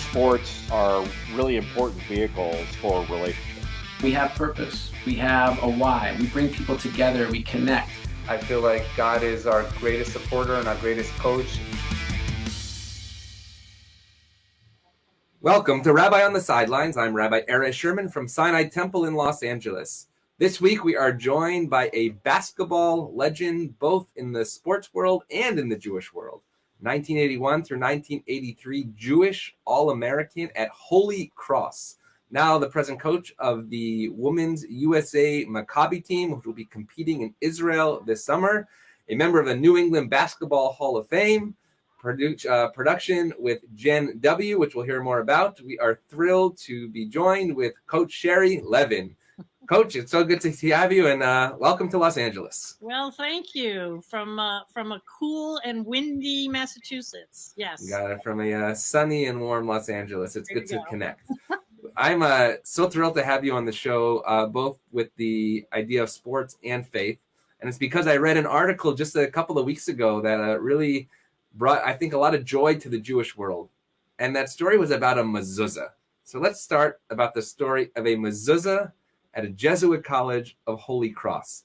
sports are really important vehicles for relationships. We have purpose. We have a why. We bring people together. We connect. I feel like God is our greatest supporter and our greatest coach. Welcome to Rabbi on the Sidelines. I'm Rabbi Sherman from Sinai Temple in Los Angeles. This week we are joined by a basketball legend, both in the sports world and in the Jewish world. 1981 through 1983 Jewish All-American at Holy Cross. Now the present coach of the Women's USA Maccabiah team, which will be competing in Israel this summer. A member of the New England Basketball Hall of Fame. Production with Gen W, which we'll hear more about. We are thrilled to be joined with Coach Sherry Levin. Coach, it's so good to have you, and welcome to Los Angeles. Well, thank you. From a cool and windy Massachusetts. Yes. Got it. From a sunny and warm Los Angeles. It's good to connect. I'm so thrilled to have you on the show, both with the idea of sports and faith. And it's because I read an article just a couple of weeks ago that really brought, I think, a lot of joy to the Jewish world. And that story was about a mezuzah. So let's start about the story of a mezuzah at a Jesuit college of Holy Cross.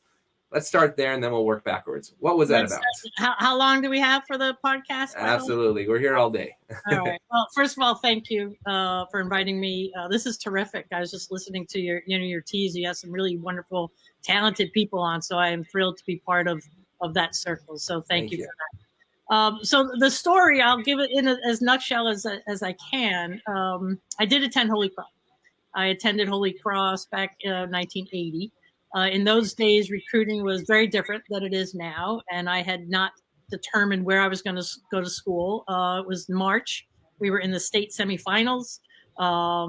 Let's start there, and then we'll work backwards. What was that about? How long do we have for the podcast? Absolutely. We're here all day. All right. Well, first of all, thank you for inviting me. This is terrific. I was just listening to your tease. You have some really wonderful, talented people on, so I am thrilled to be part of that circle. So thank you for that. So the story, I'll give it in as nutshell as I can. I did attend Holy Cross. I attended Holy Cross back in 1980. In those days, recruiting was very different than it is now, and I had not determined where I was going to go to school. It was March. We were in the state semifinals,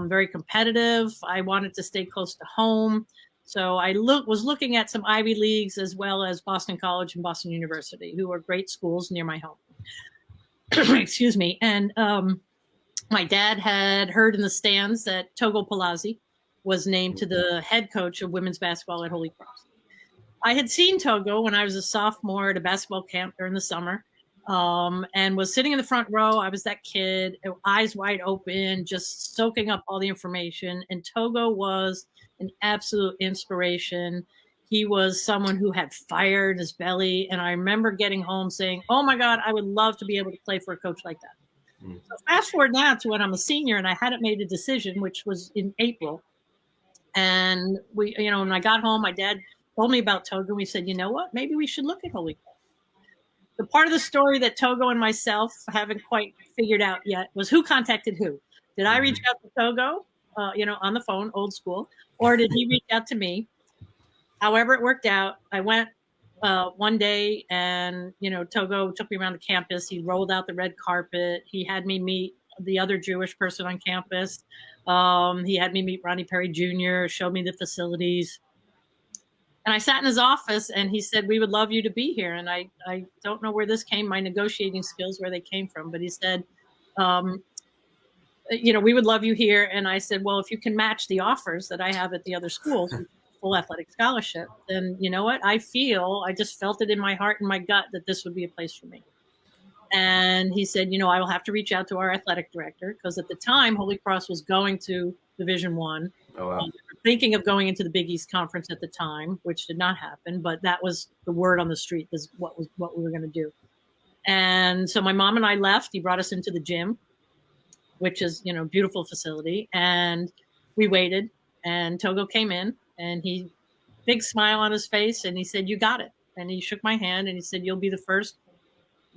very competitive. I wanted to stay close to home, so I was looking at some Ivy Leagues as well as Boston College and Boston University, who are great schools near my home. Excuse me. And my dad had heard in the stands that Togo Palazzi was named to the head coach of women's basketball at Holy Cross. I had seen Togo when I was a sophomore at a basketball camp during the summer, and was sitting in the front row. I was that kid, eyes wide open, just soaking up all the information. And Togo was an absolute inspiration. He was someone who had fire in his belly. And I remember getting home saying, oh my God, I would love to be able to play for a coach like that. So fast forward now to when I'm a senior and I hadn't made a decision, which was in April. And when I got home, my dad told me about Togo. And we said, you know what, maybe we should look at Holy Cross. The part of the story that Togo and myself haven't quite figured out yet was who contacted who. Did I reach out to Togo, on the phone, old school, or did he reach out to me? However it worked out, I went one day and, Togo took me around the campus. He rolled out the red carpet. He had me meet the other Jewish person on campus. He had me meet Ronnie Perry Jr., showed me the facilities. And I sat in his office and he said, we would love you to be here. And I don't know where this came, my negotiating skills, where they came from. But he said, we would love you here. And I said, well, if you can match the offers that I have at the other schools, full athletic scholarship, then you know what? I just felt it in my heart and my gut that this would be a place for me. And he said, I will have to reach out to our athletic director, because at the time, Holy Cross was going to Division I. Oh, wow. Thinking of going into the Big East Conference at the time, which did not happen, but that was the word on the street, is what we were going to do. And so my mom and I left. He brought us into the gym, which is, beautiful facility. And we waited, and Togo came in, and he, big smile on his face, and he said, you got it. And he shook my hand and he said, you'll be the first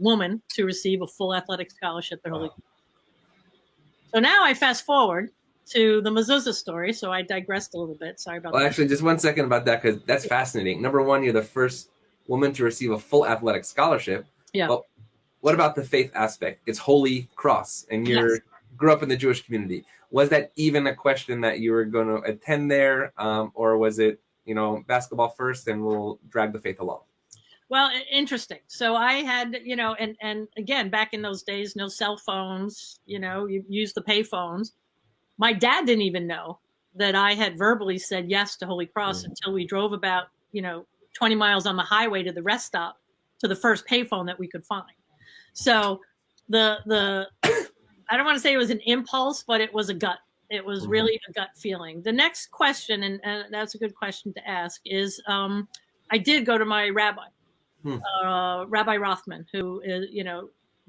woman to receive a full athletic scholarship at Holy Cross. So now I fast forward to the mezuzah story. So I digressed a little bit. Sorry about that. Well, actually, just 1 second about that, because that's fascinating. Number one, you're the first woman to receive a full athletic scholarship. Yeah. Well, what about the faith aspect? It's Holy Cross, and you grew up in the Jewish community. Was that even a question that you were going to attend there, or was it, basketball first, and we'll drag the faith along? Well, interesting. So I had, and again, back in those days, no cell phones, you use the pay phones. My dad didn't even know that I had verbally said yes to Holy Cross until we drove about, 20 miles on the highway to the rest stop to the first payphone that we could find. So the I don't want to say it was an impulse, but it was a gut. It was really a gut feeling. The next question, and that's a good question to ask, is I did go to my rabbi, Rabbi Rothman, who is,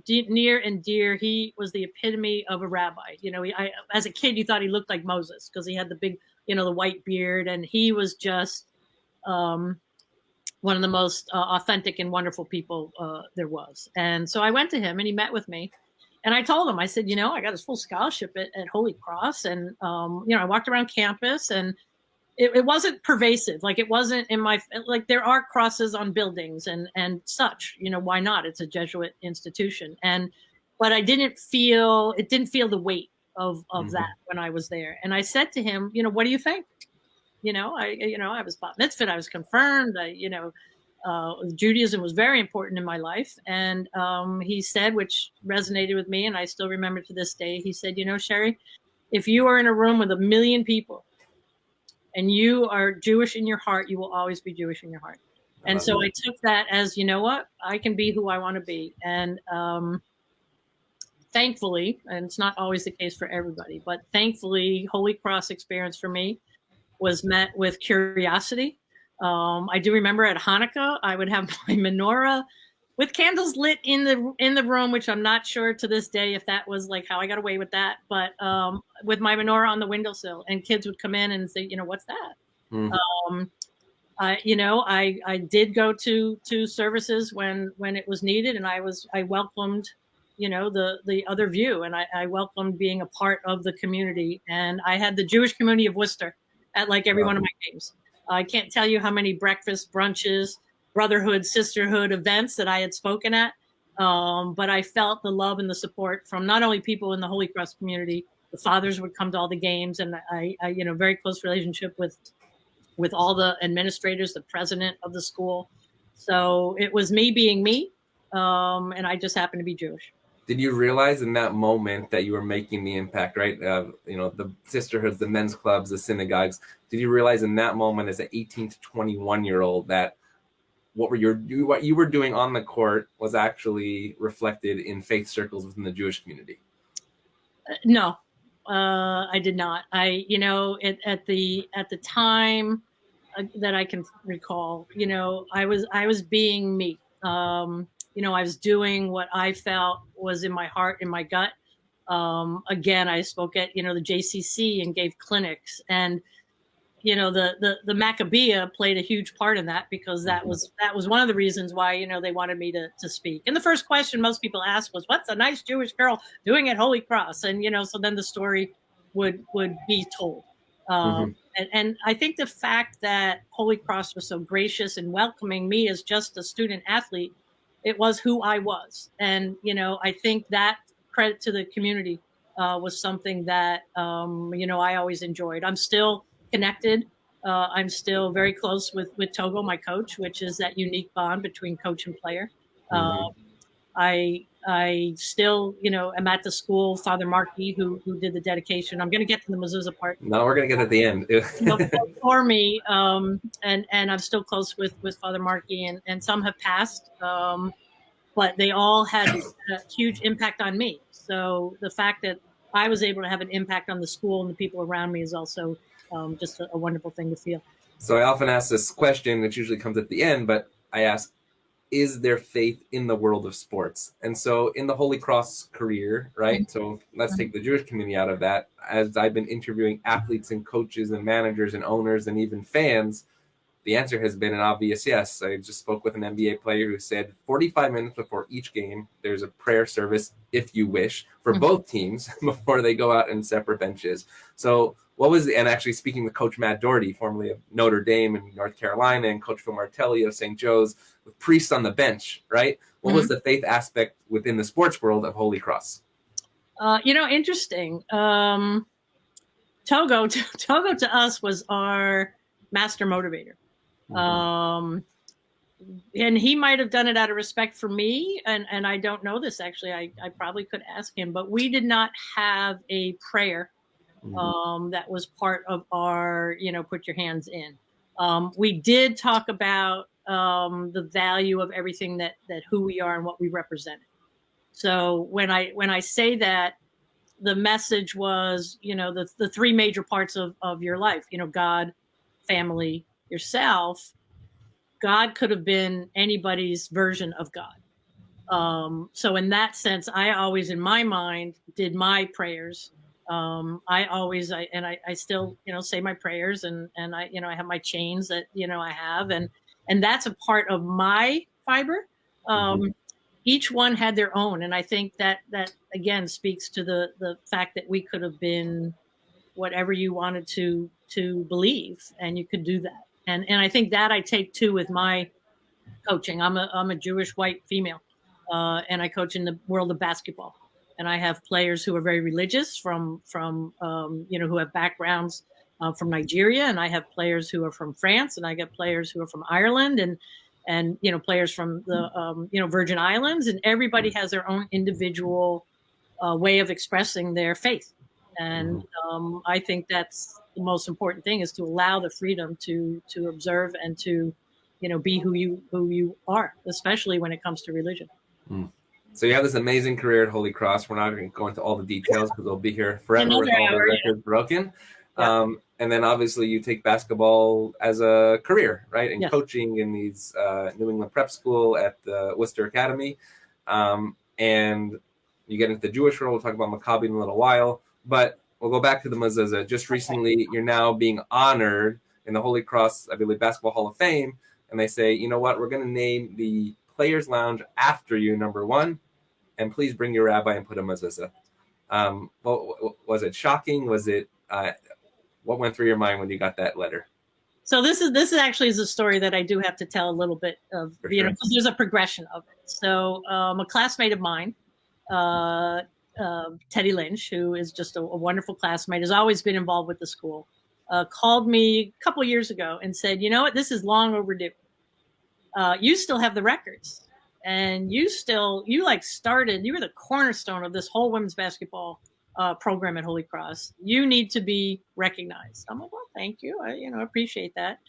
near and dear. He was the epitome of a rabbi. As a kid, you thought he looked like Moses because he had the big, the white beard, and he was just one of the most authentic and wonderful people there was. And so I went to him, and he met with me. And I told him, I said, I got this full scholarship at Holy Cross. And, I walked around campus, and it wasn't pervasive. Like, it wasn't in like, there are crosses on buildings and such, why not? It's a Jesuit institution. But it didn't feel the weight of that when I was there. And I said to him, what do you think? I was bat mitzvah, I was confirmed, Judaism was very important in my life. And he said, which resonated with me, and I still remember to this day, he said, Sherry, if you are in a room with 1 million people and you are Jewish in your heart, you will always be Jewish in your heart. And so I took that as, what, I can be who I want to be. And thankfully, and it's not always the case for everybody, but thankfully, Holy Cross experience for me was met with curiosity. I do remember at Hanukkah, I would have my menorah with candles lit in the room, which I'm not sure to this day if that was like how I got away with that, but with my menorah on the windowsill, and kids would come in and say, what's that? I did go to services when it was needed, and I welcomed, the other view, and I welcomed being a part of the community. And I had the Jewish community of Worcester at like every one of my games. I can't tell you how many breakfasts, brunches, brotherhood, sisterhood events that I had spoken at. But I felt the love and the support from not only people in the Holy Cross community. The fathers would come to all the games, and I very close relationship with all the administrators, the president of the school. So it was me being me, and I just happened to be Jewish. Did you realize in that moment that you were making the impact, right? The sisterhoods, the men's clubs, the synagogues. Did you realize in that moment, as an 18 to 21-year-old, that what you were doing on the court was actually reflected in faith circles within the Jewish community? No, I did not. At the time that I can recall, I was being me. I was doing what I felt was in my heart, in my gut. Again, I spoke at, the JCC and gave clinics, and, the Maccabiah played a huge part in that, because that was one of the reasons why, they wanted me to speak. And the first question most people asked was, what's a nice Jewish girl doing at Holy Cross? And, so then the story would be told. And I think the fact that Holy Cross was so gracious and welcoming me as just a student athlete, it was who I was. And, I think that credit to the community was something that, I always enjoyed. I'm still connected. I'm still very close with Togo, my coach, which is that unique bond between coach and player. I still, am at the school, Father Markey, who did the dedication. I'm going to get to the mezuzah part. No, we're going to get at the end. For me, and I'm still close with Father Markey, and some have passed, but they all had a huge impact on me. So the fact that I was able to have an impact on the school and the people around me is also just a wonderful thing to feel. So I often ask this question, which usually comes at the end, but I ask, is there faith in the world of sports? And so in the Holy Cross career, right? So let's take the Jewish community out of that. As I've been interviewing athletes and coaches and managers and owners and even fans, the answer has been an obvious yes. I just spoke with an NBA player who said 45 minutes before each game, there's a prayer service, if you wish, for both teams before they go out in separate benches. So and actually speaking with Coach Matt Doherty, formerly of Notre Dame in North Carolina, and Coach Phil Martelli of St. Joe's, with priests on the bench, right? What was the faith aspect within the sports world of Holy Cross? Interesting. Togo to us was our master motivator. And he might have done it out of respect for me. And I don't know this, actually. I probably could ask him, but we did not have a prayer that was part of our, put your hands in. We did talk about the value of everything that who we are and what we represented. So when I say that, the message was, the three major parts of your life, God, family, yourself. God could have been anybody's version of God. So in that sense, I always, in my mind, did my prayers. I still, say my prayers, and I, I have my chains that, I have, and that's a part of my fiber. Each one had their own. And I think that again speaks to the fact that we could have been whatever you wanted to believe, and you could do that. And I think that I take too with my coaching. I'm a Jewish white female, and I coach in the world of basketball. And I have players who are very religious from who have backgrounds from Nigeria, and I have players who are from France, and I get players who are from Ireland, and players from the Virgin Islands, and everybody has their own individual way of expressing their faith. And I think that's the most important thing, is to allow the freedom to observe and to be who you are, especially when it comes to religion. So you have this amazing career at Holy Cross. We're not going to go into all the details because we'll be here forever with all the records broken. Yeah. And then obviously you take basketball as a career, right? And coaching in these New England prep school at the Worcester Academy. And you get into the Jewish world. We'll talk about Maccabi in a little while. But we'll go back to the mezuzah. Just recently, you're now being honored in the Holy Cross, I believe, Basketball Hall of Fame. And they say, you know what, we're going to name the Players Lounge after you, number one. And please bring your rabbi and put a mezuzah. Was it shocking? Was it what went through your mind when you got that letter? So this is actually a story that I do have to tell a little bit of. Because there's a progression of it. So a classmate of mine, Teddy Lynch, who is just a wonderful classmate, has always been involved with the school, called me a couple of years ago and said, you know what, this is long overdue. You still have the records, and you were the cornerstone of this whole women's basketball program at Holy Cross. You need to be recognized. I'm like, well, thank you. I appreciate that.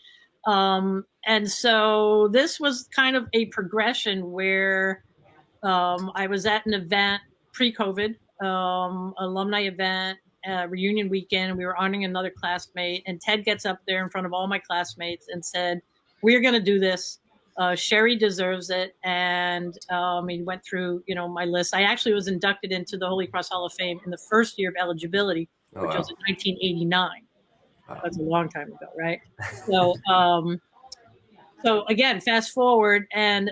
And so this was kind of a progression where I was at an event pre-COVID, alumni event, reunion weekend. We were honoring another classmate, and Ted gets up there in front of all my classmates and said, we're going to do this. Sherry deserves it. And he went through, my list. I actually was inducted into the Holy Cross Hall of Fame in the first year of eligibility, which was in 1989. That's a long time ago, right? So, so again, fast forward, and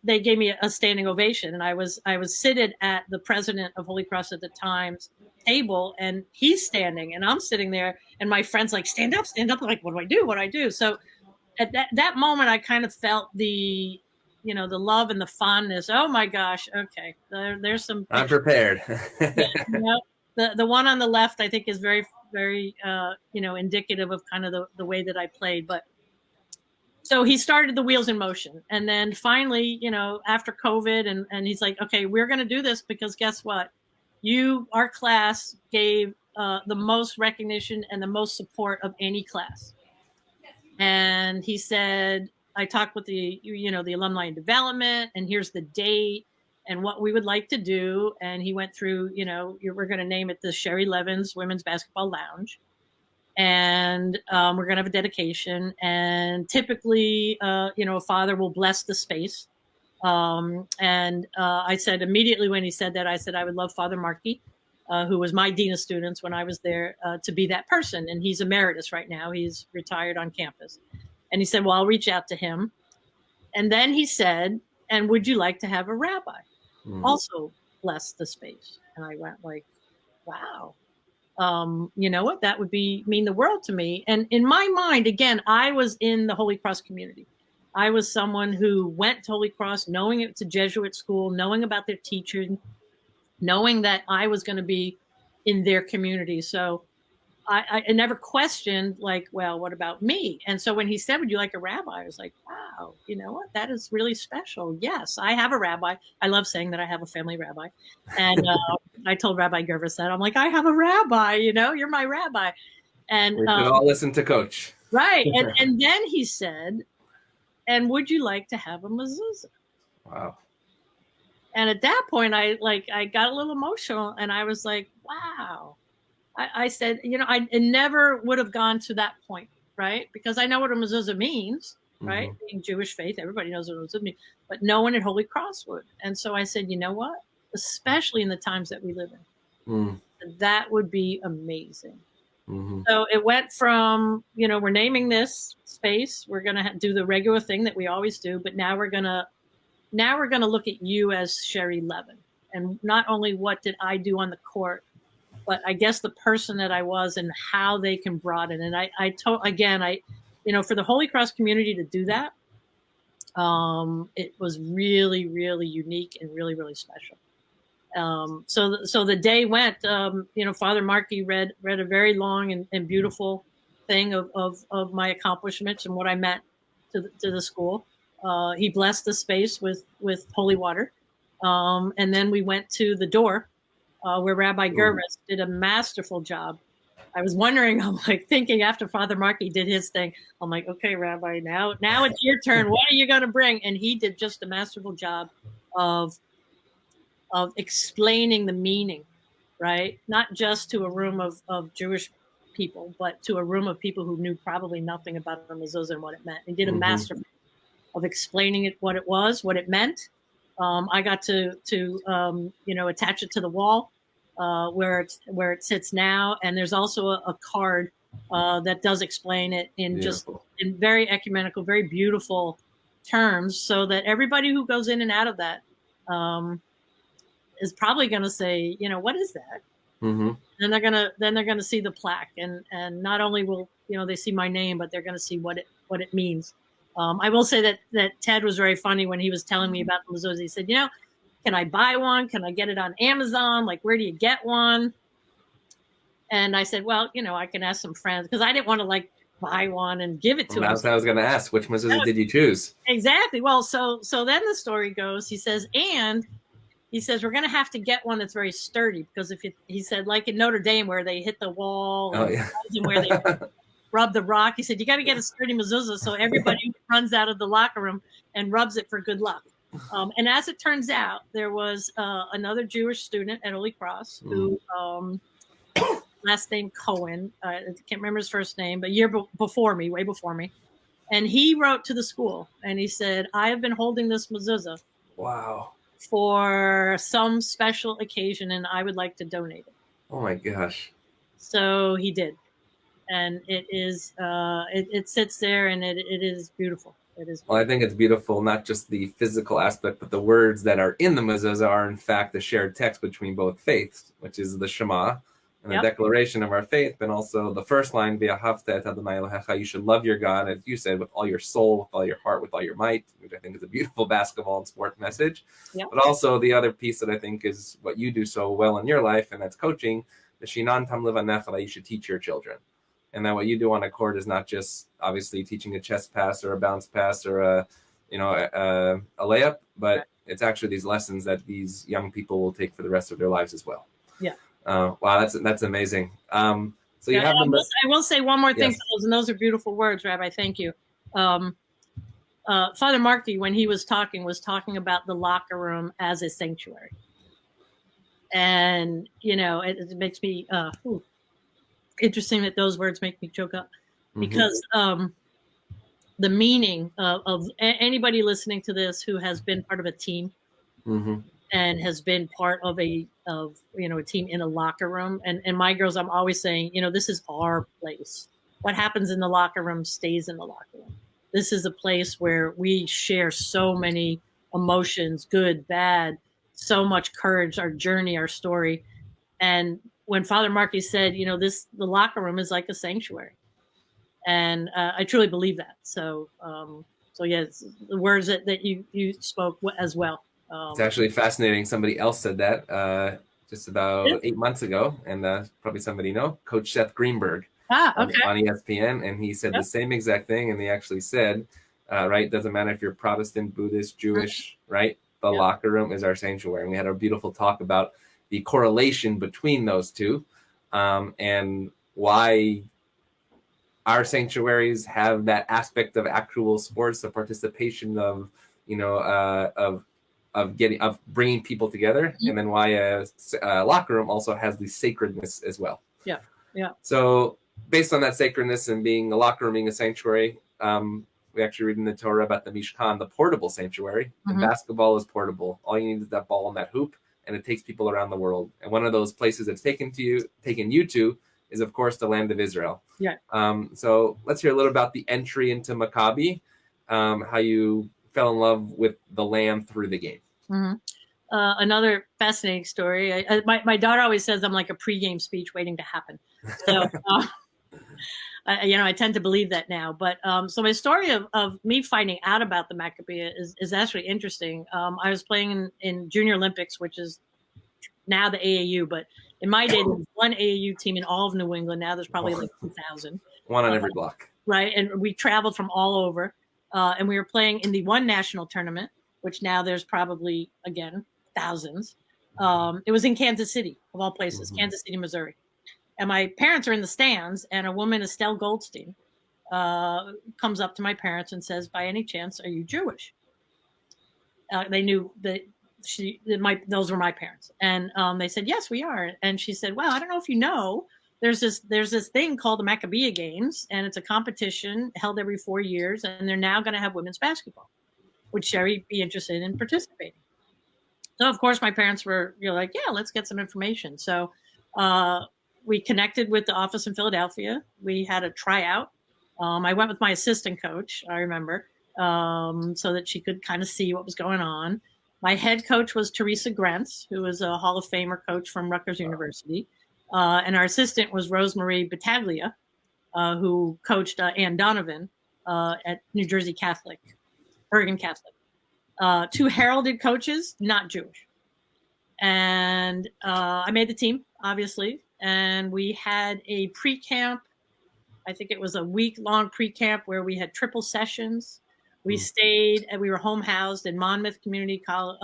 they gave me a standing ovation, and I was seated at the president of Holy Cross at the time's table, and he's standing, and I'm sitting there, and my friend's like, stand up. I'm like, what do I do? What do I do? So at that moment, I kind of felt the love and the fondness. Oh my gosh. Okay. There's some. I'm prepared. The one on the left, I think, is very, very, indicative of kind of the way that I played. But so he started the wheels in motion. And then finally, after COVID, and he's like, okay, we're going to do this because guess what? Our class gave the most recognition and the most support of any class. And he said, I talked with the alumni and development, and here's the date and what we would like to do. And he went through, we're going to name it the Sherry Levin's Women's Basketball Lounge. And we're going to have a dedication. And typically, a father will bless the space. And I said immediately when he said that, I said, I would love Father Markey, who was my dean of students when I was there, to be that person. And he's emeritus right now. He's retired on campus. And he said, well, I'll reach out to him. And then he said, and would you like to have a rabbi also bless the space? And I went like, wow. You know what? That would mean the world to me. And in my mind, again, I was in the Holy Cross community. I was someone who went to Holy Cross knowing it's a Jesuit school, knowing about their teaching, knowing that I was going to be in their community. So I never questioned, like, well, what about me? And so when he said, would you like a rabbi? I was like, wow, you know what? That is really special. Yes, I have a rabbi. I love saying that I have a family rabbi. And I told Rabbi Gervis that. I'm like, I have a rabbi, you're my rabbi. And we should all listen to Coach. Right. And then he said, and would you like to have a mezuzah? Wow. And at that point, I got a little emotional, and I was like, wow. I said, I never would have gone to that point, right? Because I know what a mezuzah means, right? Being Jewish faith, everybody knows what a mezuzah means, but no one at Holy Cross would. And so I said, you know what? Especially in the times that we live in, that would be amazing. So it went from, we're naming this space. We're going to do the regular thing that we always do, but now we're going to look at you as Sherry Levin, and not only what did I do on the court, but I guess the person that I was and how they can broaden. And I for the Holy Cross community to do that, it was really, really unique and really, really special. So the day went, Father Markey read a very long and beautiful thing of my accomplishments and what I meant to the school. He blessed the space with holy water. And then we went to the door where Rabbi Gervis did a masterful job. I was wondering, I'm like thinking after Father Markey did his thing, I'm like, okay, Rabbi, now it's your turn. What are you going to bring? And he did just a masterful job of explaining the meaning, right? Not just to a room of Jewish people, but to a room of people who knew probably nothing about the mezuzah and what it meant. He did a masterful of explaining it, what it was, what it meant. I got to attach it to the wall where it sits now, and there's also a card that does explain it in in very ecumenical, very beautiful terms, so that everybody who goes in and out of that is probably going to say, what is that? And they're gonna see the plaque, and not only will they see my name, but they're going to see what it means. I will say that Ted was very funny when he was telling me about the mezuzah. He said, can I buy one? Can I get it on Amazon? Like, where do you get one? And I said, well, I can ask some friends, because I didn't want to buy one and give it to him. That's what I was going to ask. Which mezuzah did you choose? Exactly. Well, so then the story goes, he says, we're going to have to get one that's very sturdy, because he said, like in Notre Dame where they hit the wall, and where they rub the rock. He said, you got to get a sturdy mezuzah so everybody runs out of the locker room and rubs it for good luck. And as it turns out, there was another Jewish student at Holy Cross who, last name Cohen, I can't remember his first name, but way before me. And he wrote to the school and he said, I have been holding this mezuzah. Wow. For some special occasion, and I would like to donate it. Oh my gosh. So he did. And it is, it sits there, and it is beautiful. It is beautiful. Well, I think it's beautiful, not just the physical aspect, but the words that are in the mezuzah are in fact the shared text between both faiths, which is the Shema and the declaration of our faith, but also the first line, V'ahavta et Adonai Elohecha, you should love your God, as you said, with all your soul, with all your heart, with all your might, which I think is a beautiful basketball and sport message. But also the other piece that I think is what you do so well in your life, and that's coaching, the Shinan Tam Levanecha, you should teach your children. And that what you do on a court is not just obviously teaching a chest pass or a bounce pass or a layup, but it's actually these lessons that these young people will take for the rest of their lives as well. Yeah. Wow, that's amazing. So you have I will say one more thing, and those are beautiful words, Rabbi. Thank you. Father Markey, when he was talking about the locker room as a sanctuary, and it makes me interesting that those words make me choke up, because the meaning of anybody listening to this who has been part of a team and has been part of a team in a locker room, and my girls, I'm always saying, this is our place. What happens in the locker room stays in the locker room. This is a place where we share so many emotions, good, bad, so much courage, our journey, our story. And when Father Markey said, the locker room is like a sanctuary, and I truly believe that. So yes, the words that you spoke as well. It's actually fascinating. Somebody else said that just about 8 months ago, and probably somebody Coach Seth Greenberg on ESPN, and he said the same exact thing. And he actually said, right, doesn't matter if you're Protestant, Buddhist, Jewish, right? The locker room is our sanctuary. And we had a beautiful talk about the correlation between those two, and why our sanctuaries have that aspect of actual sports, the participation of of bringing people together, and then why a locker room also has the sacredness as well. Yeah, yeah. So based on that sacredness and being a locker room being a sanctuary, we actually read in the Torah about the Mishkan, the portable sanctuary. And basketball is portable. All you need is that ball and that hoop, and it takes people around the world. And one of those places that's taken you to is, of course, the land of Israel. Yeah. So let's hear a little about the entry into Maccabi, how you fell in love with the land through the game. Another fascinating story. My daughter always says I'm like a pregame speech waiting to happen. So, I tend to believe that now. But so my story of me finding out about the Maccabiah is actually interesting. I was playing in Junior Olympics, which is now the AAU, but in my day, there was one AAU team in all of New England. Now there's probably like 2,000. One on every block. Right. And we traveled from all over. And we were playing in the one national tournament, which now there's probably, again, thousands. It was in Kansas City, of all places, Kansas City, Missouri. And my parents are in the stands, and a woman, Estelle Goldstein, comes up to my parents and says, "By any chance, are you Jewish?" They knew that those were my parents. And they said, "Yes, we are." And she said, "Well, I don't know if you know, there's this thing called the Maccabiah Games, and it's a competition held every 4 years, and they're now going to have women's basketball. Would Sherry be interested in participating?" So, of course, my parents were like, "Yeah, let's get some information." So we connected with the office in Philadelphia. We had a tryout. I went with my assistant coach, I remember, so that she could kind of see what was going on. My head coach was Teresa Grentz, who was a Hall of Famer coach from Rutgers University. And our assistant was Rosemarie Battaglia, who coached Ann Donovan at New Jersey Catholic, Bergen Catholic. Two heralded coaches, not Jewish. And I made the team, obviously. And we had a pre-camp. I think it was a week-long pre-camp where we had triple sessions. We stayed and we were home housed in Monmouth Community College.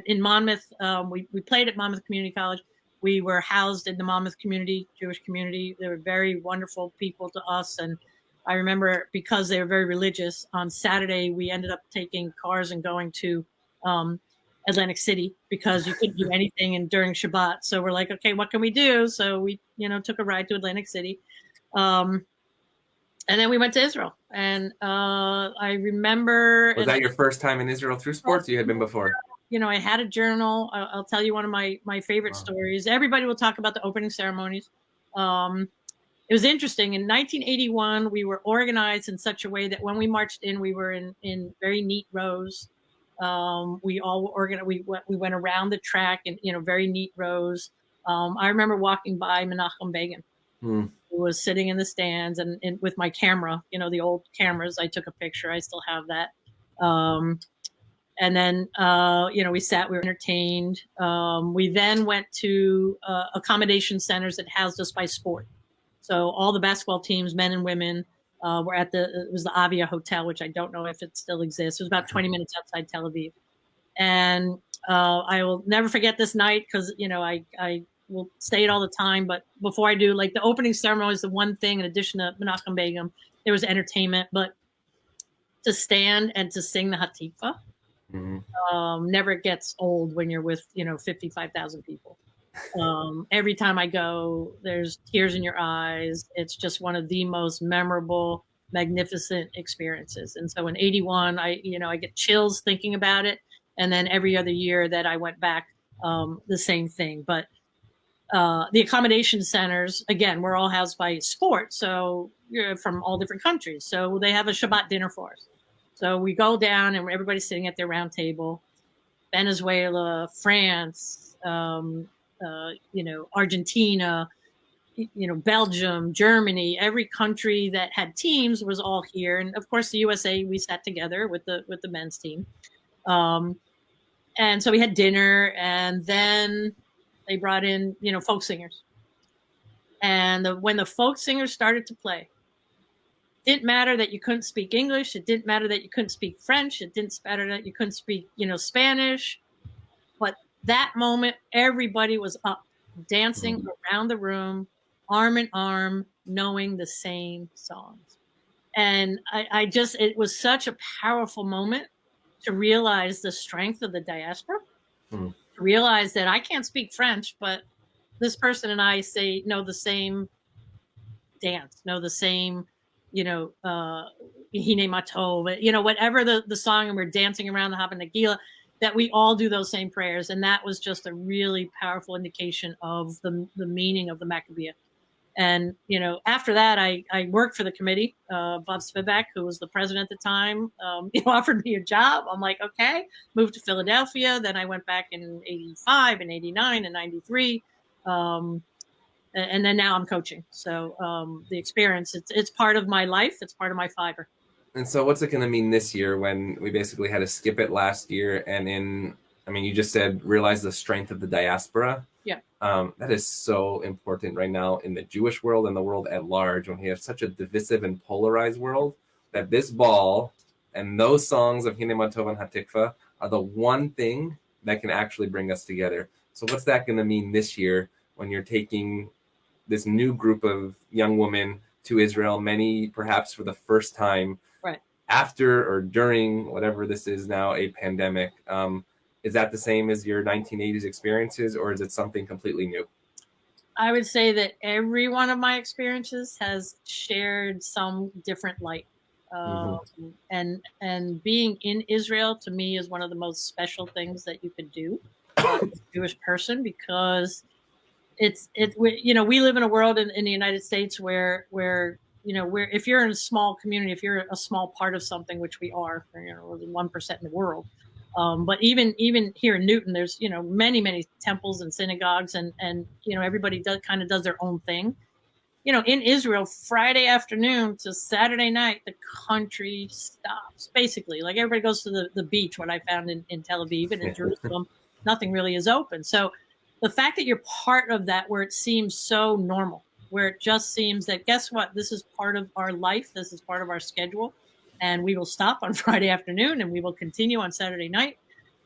In Monmouth, we played at Monmouth Community College. We were housed in the Monmouth community, Jewish community. They were very wonderful people to us. And I remember, because they were very religious, on Saturday, we ended up taking cars and going to Atlantic City, because you couldn't do anything during Shabbat. So we're like, okay, what can we do? So we, took a ride to Atlantic City. And then we went to Israel. And I remember... Was that your first time in Israel through sports, or you had been before? I had a journal. I'll tell you one of my favorite stories. Everybody will talk about the opening ceremonies. It was interesting. In 1981, we were organized in such a way that when we marched in, we were in very neat rows. We all were organized. We went around the track in very neat rows. I remember walking by Menachem Begin, who was sitting in the stands, and with my camera, the old cameras. I took a picture. I still have that. And then, we sat, we were entertained. We then went to accommodation centers that housed us by sport. So all the basketball teams, men and women, were at it was the Avia Hotel, which I don't know if it still exists. It was about 20 minutes outside Tel Aviv. And I will never forget this night, because, I will say it all the time. But before I do, like, the opening ceremony is the one thing, in addition to Menachem Begin, there was entertainment. But to stand and to sing the Hatifa, never gets old when you're with 55,000 people. Every time I go, there's tears in your eyes. It's just one of the most memorable, magnificent experiences. And so in 81, I get chills thinking about it. And then every other year that I went back, the same thing. But the accommodation centers, again, we're all housed by sport, so you're from all different countries. So they have a Shabbat dinner for us. So we go down and everybody's sitting at their round table. Venezuela, France, Argentina, Belgium, Germany, every country that had teams was all here. And of course, the USA, we sat together with the men's team. And so we had dinner, and then they brought in, folk singers. And when the folk singers started to play, it didn't matter that you couldn't speak English. It didn't matter that you couldn't speak French. It didn't matter that you couldn't speak, Spanish. But that moment, everybody was up, dancing around the room, arm in arm, knowing the same songs. And it was such a powerful moment to realize the strength of the diaspora, Hmm. to realize that I can't speak French, but this person and I know the same dance, know the same, Hine Matov, whatever the song, and we're dancing around the Haba Nagila, that we all do those same prayers. And that was just a really powerful indication of the meaning of the Maccabiah. And, after that, I worked for the committee. Bob Spivak, who was the president at the time, offered me a job. I'm like, okay, moved to Philadelphia. Then I went back in 85 and 89 and 93. And then now I'm coaching. So the experience, it's part of my life. It's part of my fiber. And so what's it going to mean this year when we basically had to skip it last year? And you just said, realize the strength of the diaspora. Yeah. That is so important right now in the Jewish world and the world at large, when we have such a divisive and polarized world, that this ball and those songs of Hine Matov and Hatikva are the one thing that can actually bring us together. So what's that going to mean this year when you're taking this new group of young women to Israel, many perhaps for the first time, right, after or during whatever this is now, a pandemic? Is that the same as your 1980s experiences, or is it something completely new? I would say that every one of my experiences has shared some different light. And being in Israel, to me, is one of the most special things that you could do as a Jewish person, because we live in a world in the United States where if you're in a small community, if you're a small part of something, which we are, 1% in the world. But even here in Newton, there's, many temples and synagogues, and everybody does their own thing. In Israel, Friday afternoon to Saturday night, the country stops, basically. Like, everybody goes to the beach, what I found in Tel Aviv, and in Jerusalem, nothing really is open. So the fact that you're part of that, where it seems so normal, where it just seems that, guess what, this is part of our life, this is part of our schedule, and we will stop on Friday afternoon and we will continue on Saturday night,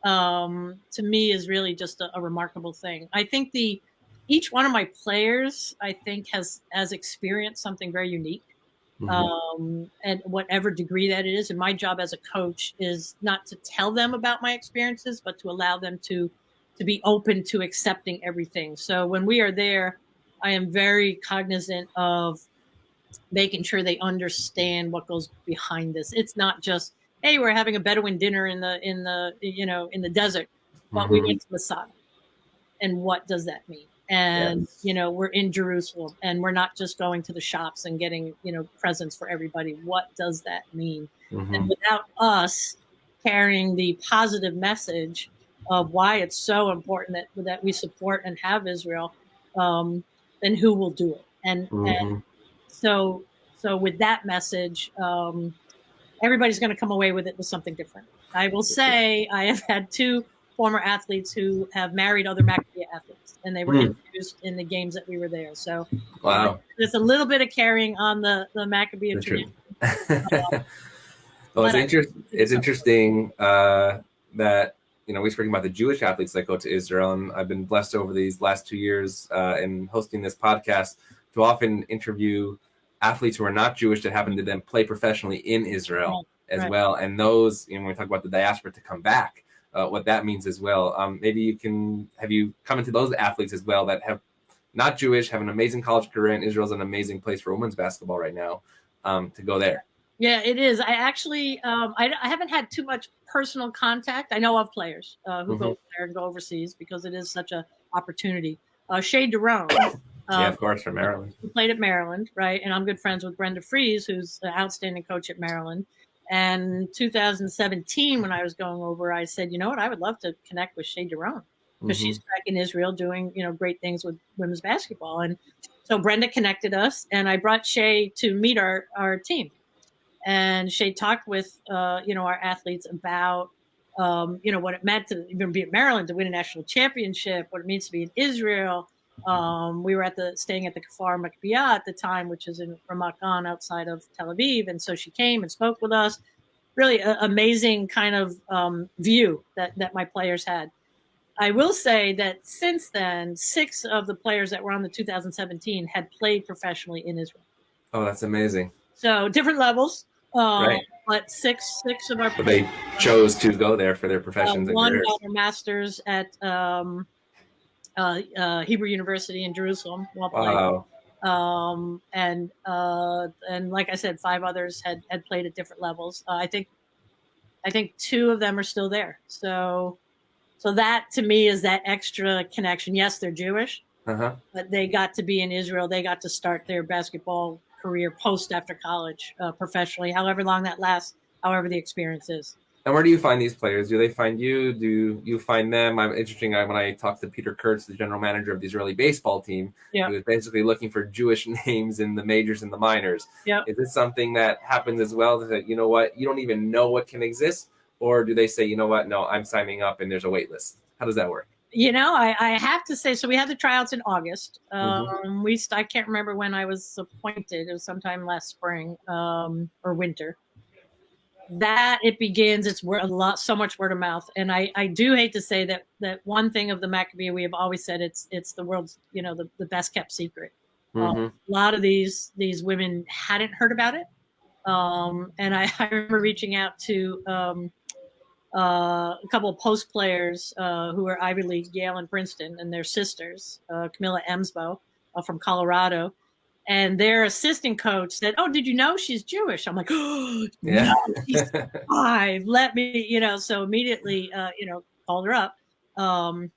to me is really just a remarkable thing. I think each one of my players, I think, has experienced something very unique, and whatever degree that is. And my job as a coach is not to tell them about my experiences, but to allow them to be open to accepting everything. So when we are there, I am very cognizant of making sure they understand what goes behind this. It's not just, hey, we're having a Bedouin dinner in the desert, but we went to Masada. And what does that mean? And, we're in Jerusalem, and we're not just going to the shops and getting, presents for everybody. What does that mean? And without us carrying the positive message of why it's so important that we support and have Israel, then who will do it? And so with that message, everybody's going to come away with it with something different. I will say I have had two former athletes who have married other Maccabiah athletes, and they were introduced in the games that we were there. So wow, there's a little bit of carrying on the Maccabiah tradition. Well, it's interesting that, we're speaking about the Jewish athletes that go to Israel, and I've been blessed over these last 2 years in hosting this podcast to often interview athletes who are not Jewish that happen to then play professionally in Israel as well. And those, when we talk about the diaspora to come back, what that means as well. Maybe have you come into those athletes as well that have not Jewish, have an amazing college career, and Israel's an amazing place for women's basketball right now, to go there. Yeah, it is. I actually, I haven't had too much personal contact. I know of players who go there and go overseas because it is such an opportunity. Shea Derone. Yeah, of course, from Maryland. He played at Maryland, right? And I'm good friends with Brenda Fries, who's an outstanding coach at Maryland. And 2017, when I was going over, I said, you know what, I would love to connect with Shea Derone, because she's back in Israel doing, great things with women's basketball. And so Brenda connected us, and I brought Shea to meet our team. And Shea talked with, our athletes about, what it meant to even be at Maryland, to win a national championship, what it means to be in Israel. We were staying at the Kfar Maccabiah at the time, which is in Ramat Gan outside of Tel Aviv. And so she came and spoke with us. Really amazing kind of view that my players had. I will say that since then, 6 of the players that were on the 2017 had played professionally in Israel. Oh, that's amazing. So different levels. Right. But six of our But they chose to go there for their professions and one careers. got a master's at Hebrew University in Jerusalem. Well played. Wow. And like I said, 5 others had played at different levels. I think 2 of them are still there. So that to me is that extra connection. Yes, they're Jewish, but they got to be in Israel. They got to start their basketball career after college professionally, however long that lasts, however the experience is. And where do you find these players? Do they find you? Do you find them? I'm interesting. When I talked to Peter Kurtz, the general manager of the Israeli baseball team, he was basically looking for Jewish names in the majors and the minors. Is this something that happens as well? That, you know what, you don't even know what can exist? Or do they say, you know what, no, I'm signing up and there's a wait list? How does that work? I have to say, so we had the tryouts in August. I can't remember when I was appointed. It was sometime last spring or winter. That it begins. It's so much word of mouth, and I do hate to say that one thing of the Maccabiah we have always said it's the world's the best kept secret. A lot of these women hadn't heard about it, and I remember reaching out to a couple of post players who are Ivy League, Yale and Princeton, and their sisters, Camilla Emsbo from Colorado. And their assistant coach said, "Oh, did you know she's Jewish?" I'm like, "Oh, yeah, no, she's 5. Let me, So immediately, called her up. And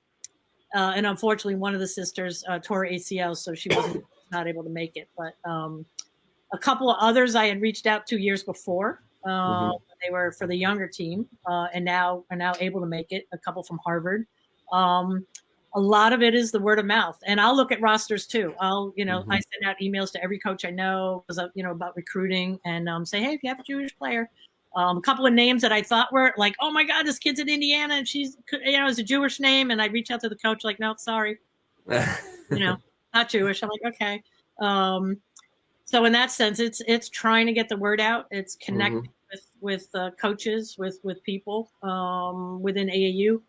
unfortunately, one of the sisters tore ACL, so she wasn't not able to make it. But a couple of others I had reached out to years before. They were for the younger team, and now are now able to make it. A couple from Harvard. A lot of it is the word of mouth, and I'll look at rosters too. I send out emails to every coach I know, about recruiting, and say, hey, if you have a Jewish player, a couple of names that I thought were like, oh my God, this kid's in Indiana, and she's, is a Jewish name, and I reach out to the coach like, no, sorry, not Jewish. I'm like, okay. So in that sense, it's trying to get the word out. It's connecting with coaches, with people within AAU.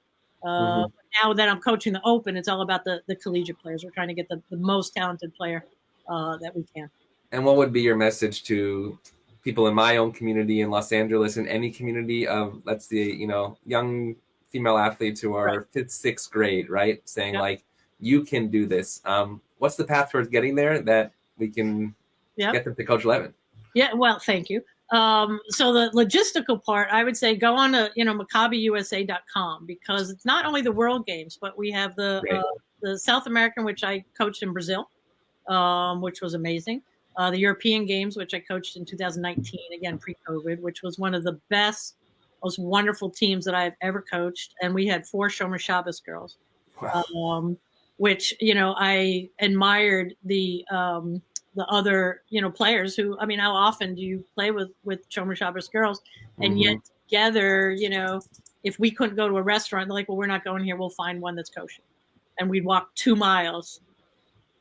Now that I'm coaching the Open, it's all about the collegiate players. We're trying to get the most talented player that we can. And what would be your message to people in my own community in Los Angeles, in any community of, let's say, young female athletes who are 5th, 6th grade, right? Saying like, you can do this. What's the path towards getting there that we can get them to Coach Levin? Yeah, well, thank you. So the logistical part, I would say go on to, MaccabiyUSA.com, because it's not only the World Games, but we have the South American, which I coached in Brazil, which was amazing. The European Games, which I coached in 2019, again, pre-COVID, which was one of the best, most wonderful teams that I've ever coached. And we had 4 Shomer Shabbos girls, which, I admired the other, players who, how often do you play with Shomer Shabbos girls? And yet together, if we couldn't go to a restaurant, they're like, well, we're not going here. We'll find one that's kosher. And we'd walk 2 miles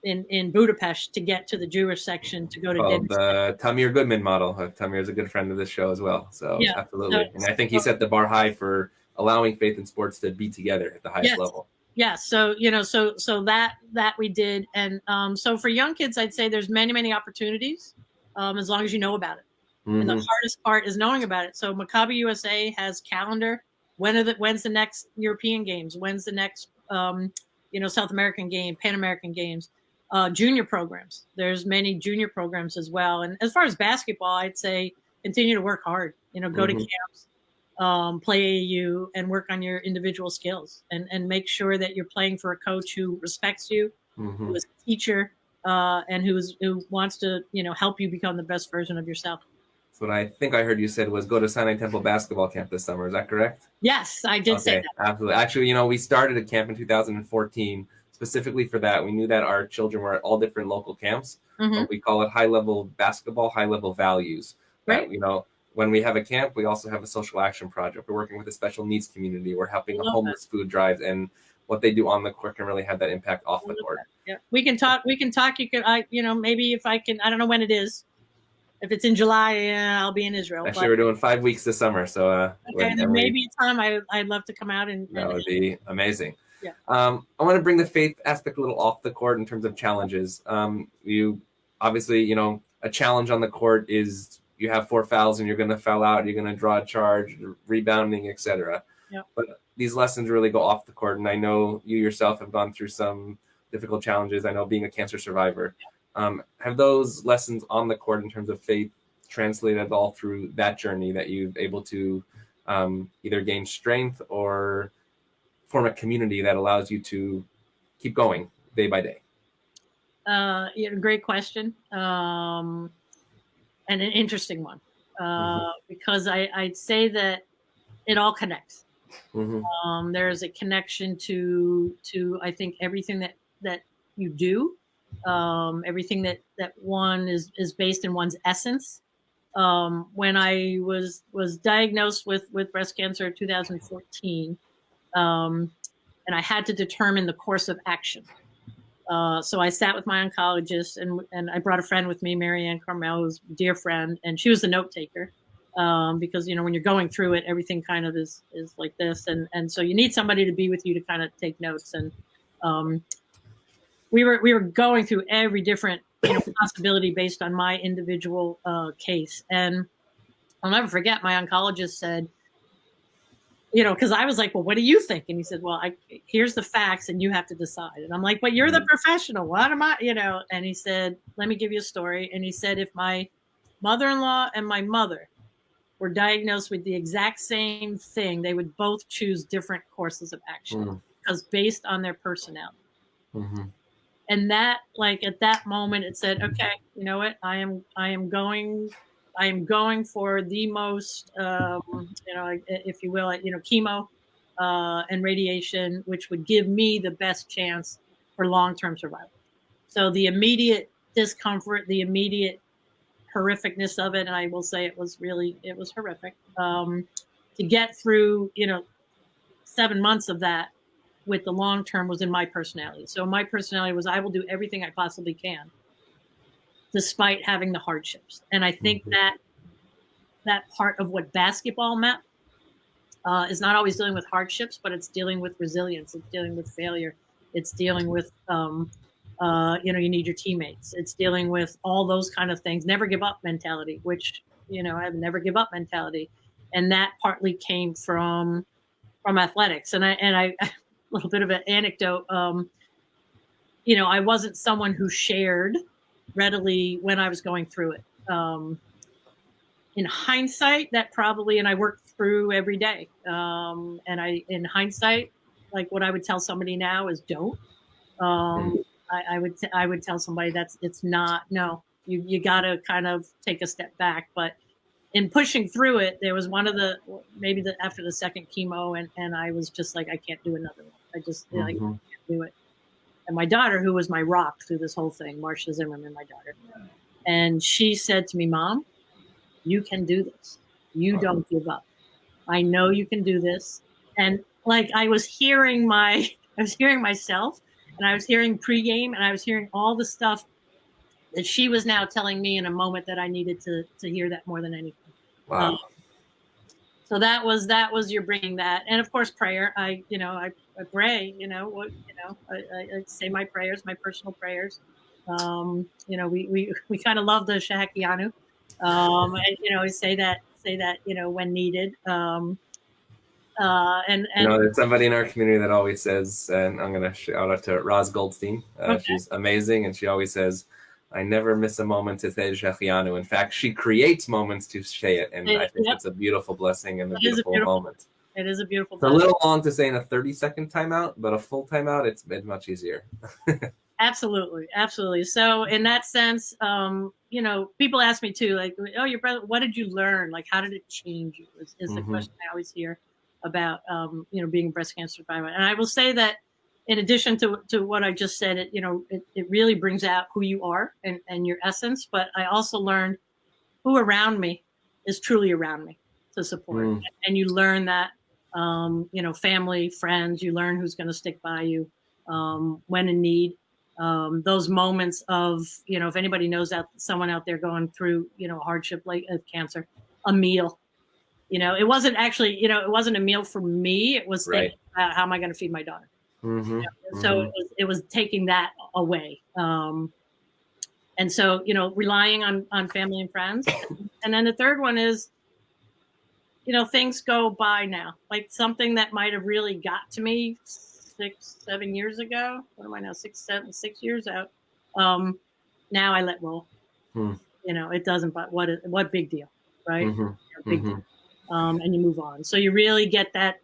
in Budapest to get to the Jewish section to go to dinner. The Tamir Goodman model. Tamir is a good friend of this show as well. So absolutely. And I think he set the bar high for allowing faith and sports to be together at the highest level. Yeah. So, so that we did. And so for young kids, I'd say there's many, many opportunities as long as you know about it. And the hardest part is knowing about it. So Maccabi USA has calendar. When's the next European Games? When's the next, South American game, Pan American Games, junior programs. There's many junior programs as well. And as far as basketball, I'd say continue to work hard, go to camps. Play AAU and work on your individual skills and make sure that you're playing for a coach who respects you, who is a teacher, and who wants to, help you become the best version of yourself. So what I think I heard you said was go to Sinai Temple basketball camp this summer. Is that correct? Yes, I did say that. Absolutely. Actually, we started a camp in 2014 specifically for that. We knew that our children were at all different local camps. We call it high-level basketball, high-level values. Right. When we have a camp, we also have a social action project. We're working with a special needs community. We're helping a homeless food drives, and what they do on the court can really have that impact off the court. Yeah, we can talk. You can, maybe if I can, I don't know when it is. If it's in July, I'll be in Israel. Actually, we're doing 5 weeks this summer, so okay. Then maybe it's time. I'd love to come out and that would be amazing. Yeah. I want to bring the faith aspect a little off the court in terms of challenges. You obviously, a challenge on the court is you have 4 fouls and you're going to foul out, you're going to draw a charge, rebounding, etc. Yep. But these lessons really go off the court, and I know you yourself have gone through some difficult challenges. I know being a cancer survivor. Have those lessons on the court in terms of faith translated all through that journey that you've able to either gain strength or form a community that allows you to keep going day by day? Great question. And an interesting one. Because I'd say that it all connects. There's a connection to I think everything that you do, everything that one is based in one's essence. When I was diagnosed with breast cancer in 2014, and I had to determine the course of action. So I sat with my oncologist, and I brought a friend with me, Marianne Carmel, who's a dear friend, and she was the note taker. Because, when you're going through it, everything kind of is like this. And so you need somebody to be with you to kind of take notes. And we were going through every different possibility based on my individual case. And I'll never forget, my oncologist said, because I was like, well, what do you think? And he said, well, here's the facts and you have to decide. And I'm like, but you're the professional. What am I, And he said, let me give you a story. And he said, if my mother-in-law and my mother were diagnosed with the exact same thing, they would both choose different courses of action because based on their personality. And that, at that moment, it said, okay, you know what? I am going for the most, if you will, chemo and radiation, which would give me the best chance for long-term survival. So the immediate discomfort, the immediate horrificness of it, and I will say it was horrific. To get through, 7 months of that with the long term was in my personality. So my personality was, I will do everything I possibly can, despite having the hardships. And I think that part of what basketball meant is not always dealing with hardships, but it's dealing with resilience. It's dealing with failure. It's dealing with, you need your teammates. It's dealing with all those kind of things. Never give up mentality, which, I have never give up mentality. And that partly came from athletics. And I a little bit of an anecdote. I wasn't someone who shared readily when I was going through it. In hindsight, that probably, and I worked through every day. In hindsight, what I would tell somebody now is don't. I would tell somebody you got to kind of take a step back. But in pushing through it, there was after the second chemo, and I was just like, I can't do another one. I just I can't do it. And my daughter, who was my rock through this whole thing, Marcia Zimmerman, my daughter, and she said to me, Mom, you can do this. You don't give up. I know you can do this. And I was hearing myself, and I was hearing pregame, and I was hearing all the stuff that she was now telling me in a moment that I needed to hear that more than anything. Wow. So that was you're bringing that, and of course prayer. I pray. I say my prayers, my personal prayers. We kind of love the Shahakianu, and we say that when needed. And there's somebody in our community that always says, and I'm going to shout out to Roz Goldstein. Okay. She's amazing, and she always says, I never miss a moment to say Shechianu. In fact, she creates moments to say it, and I think it's a beautiful blessing and a beautiful moment. It is a beautiful It's a little long to say in a 30-second timeout, but a full timeout, it's much easier. Absolutely. So in that sense, people ask me too, oh, your brother, what did you learn? How did it change you? Is the question I always hear about, being a breast cancer survivor. And I will say that in addition to what I just said, it really brings out who you are and your essence. But I also learned who around me is truly around me to support. And you learn that, family, friends, you learn who's going to stick by you when in need. Those moments of, if anybody knows someone out there going through, a hardship like cancer, a meal. It wasn't actually, it wasn't a meal for me. It was thinking about how am I going to feed my daughter. So it was taking that away. And And so, relying on family and friends. And then the third one is, things go by now. Like something that might have really got to me 6-7 years ago. What am I now? 6 years out. Now I let roll. It doesn't, but what big deal, right? Big deal. And you move on. So you really get that.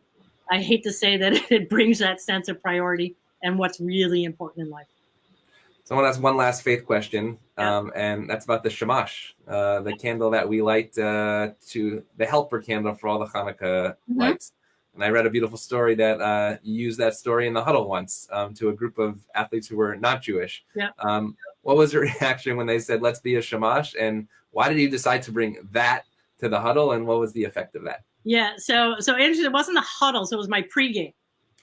I hate to say that it brings that sense of priority and what's really important in life. So I want to ask one last faith question, and that's about the shamash, the candle that we light the helper candle for all the Hanukkah lights. And I read a beautiful story that you used that story in the huddle once to a group of athletes who were not Jewish. Yeah. What was your reaction when they said, let's be a shamash? And why did you decide to bring that to the huddle? And what was the effect of that? Yeah. So Andrew, it wasn't a huddle. So it was my pregame.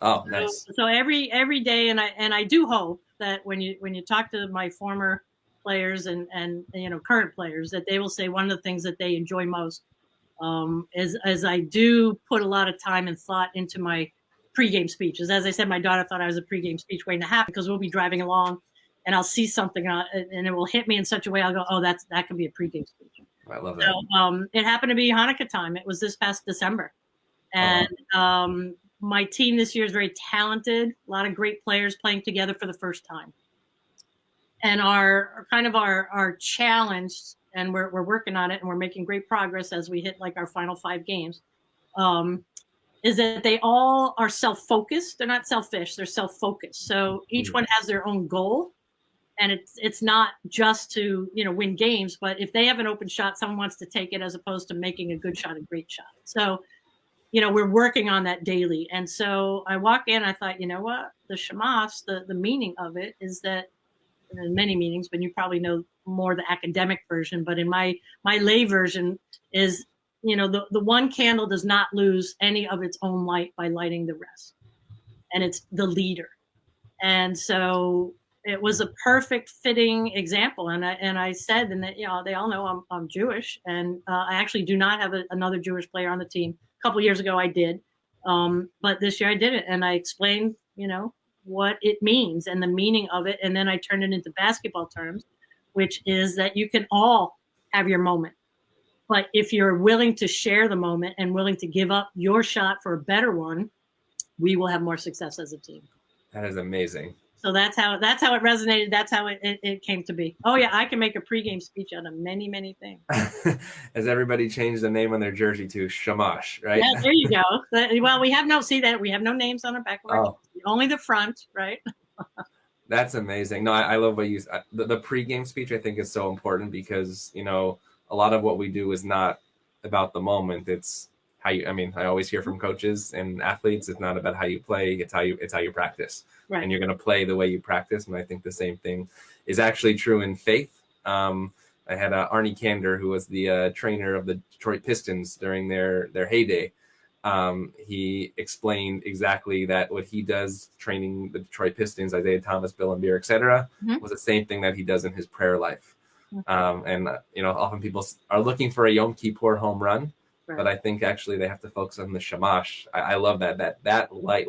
Oh, nice. So every day, and I do hope that when you talk to my former players and current players, that they will say one of the things that they enjoy most is as I do put a lot of time and thought into my pregame speeches. As I said, my daughter thought I was a pregame speech waiting to happen because we'll be driving along and I'll see something and it will hit me in such a way I'll go, oh, that can be a pregame speech. I love that. So it happened to be Hanukkah time. It was this past December, and my team this year is very talented. A lot of great players playing together for the first time. And our challenge, and we're working on it, and we're making great progress as we hit like our final 5 games, is that they all are self-focused. They're not selfish. They're self-focused. So each one has their own goal, and it's not just to win games, but if they have an open shot, someone wants to take it as opposed to making a good shot a great shot. So we're working on that daily. And so I walk in, I thought, you know what? The shamash, the meaning of it is that, and there's many meanings, but you probably know more the academic version. But in my lay version is, the one candle does not lose any of its own light by lighting the rest. And it's the leader. And so it was a perfect fitting example. And I said, and that, they all know I'm Jewish. And I actually do not have another Jewish player on the team. A couple years ago I did, but this year I didn't, and I explained what it means and the meaning of it, and then I turned it into basketball terms, which is that you can all have your moment, but if you're willing to share the moment and willing to give up your shot for a better one, we will have more success as a team. That is amazing. So that's how it resonated. That's how it came to be. Oh yeah, I can make a pregame speech out of many, many things. Has everybody changed the name on their jersey to Shamash, right? Yeah, there you go. Well, we have no names on the back of our jersey, only the front, right? That's amazing. No, I love what you the pregame speech. I think is so important because a lot of what we do is not about the moment. It's how you. I mean, I always hear from coaches and athletes. It's not about how you play. It's how you practice. Right. And you're going to play the way you practice. And I think the same thing is actually true in faith. I had Arnie Kander, who was the trainer of the Detroit Pistons during their heyday. He explained exactly that what he does training the Detroit Pistons, Isaiah Thomas, Bill Embiid, et cetera, was the same thing that he does in his prayer life. And often people are looking for a Yom Kippur home run, but I think actually they have to focus on the shamash. I love that light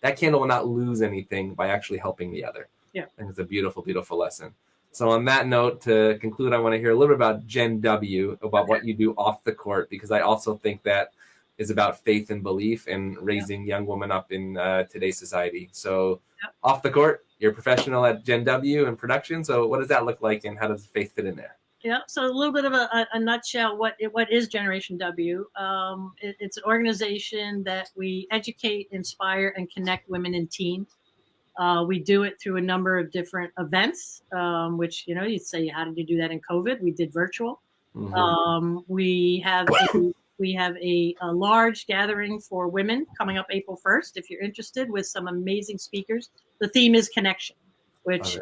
that candle will not lose anything by actually helping the other. Yeah. And it's a beautiful, beautiful lesson. So on that note, to conclude, I want to hear a little bit about Gen W, about what you do off the court, because I also think that is about faith and belief and raising young women up in today's society. So off the court, you're a professional at Gen W and production. So what does that look like and how does faith fit in there? Yeah, so a little bit of a nutshell, what is Generation W? It's an organization that we educate, inspire, and connect women and teens. We do it through a number of different events, which, you'd say, how did you do that in COVID? We did virtual. We have a large gathering for women coming up April 1st, if you're interested, with some amazing speakers. The theme is connection. Which,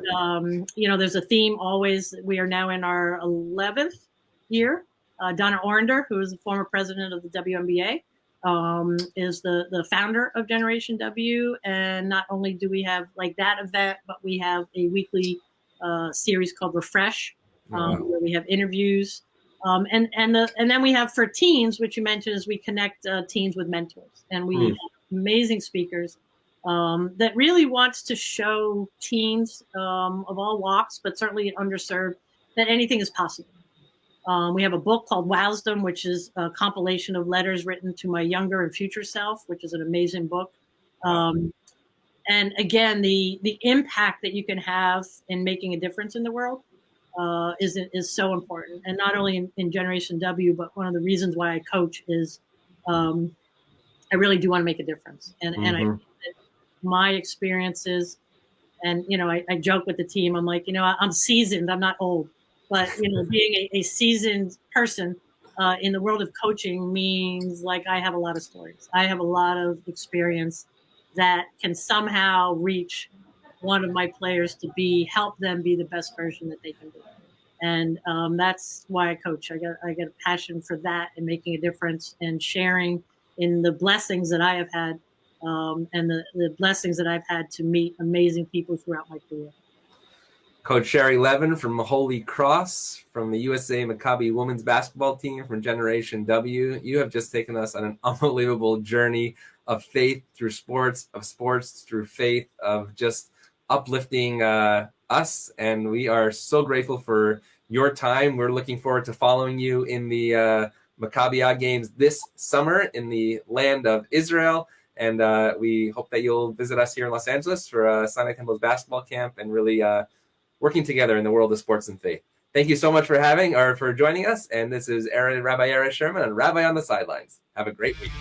there's a theme always. We are now in our 11th year. Donna Orender, who is the former president of the WNBA, is the founder of Generation W. And not only do we have like that event, but we have a weekly series called Refresh, where we have interviews. And then we have for teens, which you mentioned, is we connect teens with mentors. And we have amazing speakers. That really wants to show teens of all walks, but certainly underserved, that anything is possible. We have a book called Wisdom, which is a compilation of letters written to my younger and future self, which is an amazing book. And again, the impact that you can have in making a difference in the world is so important. And not only in Generation W, but one of the reasons why I coach is I really do want to make a difference. And I think that my experiences, and I joke with the team, I'm like, I'm seasoned, I'm not old. But being a seasoned person in the world of coaching means like I have a lot of stories. I have a lot of experience that can somehow reach one of my players to help them be the best version that they can be. And that's why I coach. I got a passion for that and making a difference and sharing in the blessings that I have had and the blessings that I've had to meet amazing people throughout my career. Coach Sherry Levin from Holy Cross, from the USA Maccabiah women's basketball team from Generation W. You have just taken us on an unbelievable journey of faith through sports, of sports through faith, of just uplifting us. And we are so grateful for your time. We're looking forward to following you in the Maccabiah games this summer in the land of Israel. And we hope that you'll visit us here in Los Angeles for Sinai Temple's basketball camp and really working together in the world of sports and faith. Thank you so much for joining us. And this is Rabbi Sherman and Rabbi on the Sidelines. Have a great week.